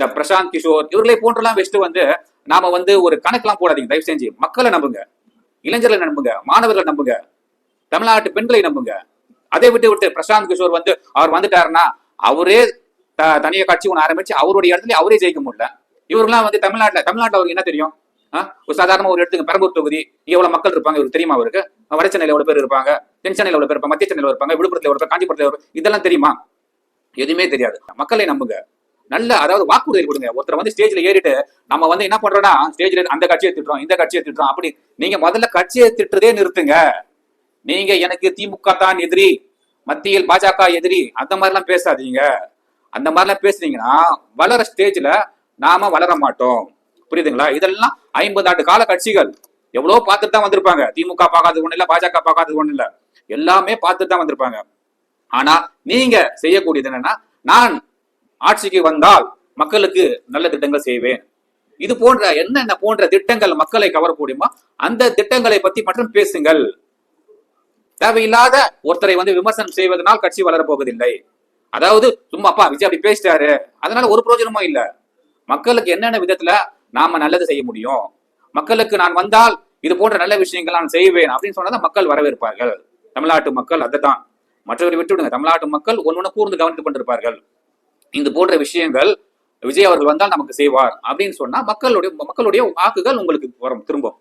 இந்த பிரசாந்த் கிஷோர் இவர்களை போன்றெல்லாம் வச்சுட்டு நாம ஒரு கணக்கெல்லாம் போடாதீங்க. தயவு செஞ்சு மக்களை நம்புங்க, இளைஞர்களை நம்புங்க, மாணவர்களை நம்புங்க, தமிழ்நாட்டு பெண்களை நம்புங்க. அதை விட்டு பிரசாந்த் கிஷோர் அவர் வந்துட்டாருன்னா அவரே தனிய கட்சி ஒன்று ஆரம்பிச்சு அவருடைய இடத்துல அவரே ஜெயிக்க முடியல. இவருலாம் தமிழ்நாட்டுல அவருக்கு என்ன தெரியும்? ஒரு சாதாரண ஒரு இடத்துக்கு பெரம்பூர் தொகுதி எவ்வளவு மக்கள் இருப்பாங்க இவருக்கு தெரியுமா? அவருக்கு வட சென்னையில எவ்வளவு பேர் இருப்பாங்க, தென் சென்னையில எவ்வளவு பேர் இருப்பாங்க, மத்திய சென்னையில இருப்பாங்க, விழுப்புரத்துல இருப்பாங்க, காஞ்சிபுரத்துல இதெல்லாம் தெரியுமா? எதுவுமே தெரியாது. மக்களை நம்புங்க, நல்ல அதாவது வாக்குறுதி கொடுங்க. ஒருத்தர் ஸ்டேஜ்ல ஏறிட்டு நம்ம என்ன பண்றோம்னா ஸ்டேஜ்ல அந்த கட்சியை திட்டுறோம், இந்த கட்சியை திட்டுறோம். அப்படி நீங்க முதல்ல கட்சியை திட்டுறதே நிறுத்துங்க. நீங்க எனக்கு திமுக தான் எதிரி, மத்தியில் பாஜக எதிரி, அந்த மாதிரிலாம் பேசாதீங்க. அந்த மாதிரிலாம் பேசுனீங்கன்னா வளர ஸ்டேஜ்ல நாம வளர மாட்டோம். புரியுதுங்களா? இதெல்லாம் 50 ஆண்டு கால கட்சிகள் எவ்வளவு பார்த்துட்டு தான் வந்திருப்பாங்க. திமுக பார்க்காதது ஒண்ணு இல்ல, பாஜக பார்க்காதது ஒண்ணு இல்ல, எல்லாமே பார்த்துட்டு தான் வந்திருப்பாங்க. ஆனா நீங்க செய்யக்கூடியது என்னன்னா, நான் ஆட்சிக்கு வந்தால் மக்களுக்கு நல்ல திட்டங்கள் செய்வேன், இது போன்ற என்னென்ன போன்ற திட்டங்கள் மக்களை கவரக்கூடியமோ அந்த திட்டங்களை பத்தி மட்டும் பேசுங்கள். தேவையில்லாத ஒருத்தரை விமர்சனம் செய்வதனால் கட்சி வளர போவதில்லை. அதாவது சும்மா அப்பா விஜய் அப்படி பேசிட்டாரு அதனால ஒரு பிரயோஜனமும் இல்ல. மக்களுக்கு என்னென்ன விதத்துல நாம நல்லது செய்ய முடியும், மக்களுக்கு நான் வந்தால் இது போன்ற நல்ல விஷயங்கள் நான் செய்வேன் அப்படின்னு சொன்னதான் மக்கள் வரவேற்பார்கள். தமிழ்நாட்டு மக்கள் அதுதான். மற்றவரை விட்டு விடுங்க. தமிழ்நாட்டு மக்கள் ஒன்னு கூர்ந்து கவனித்துக் கொண்டிருப்பார்கள். இது போன்ற விஷயங்கள் விஜய் அவர்கள் வந்தால் நமக்கு செய்வார் அப்படின்னு சொன்னா மக்களுடைய வாக்குகள் உங்களுக்கு வரும் திரும்பும்.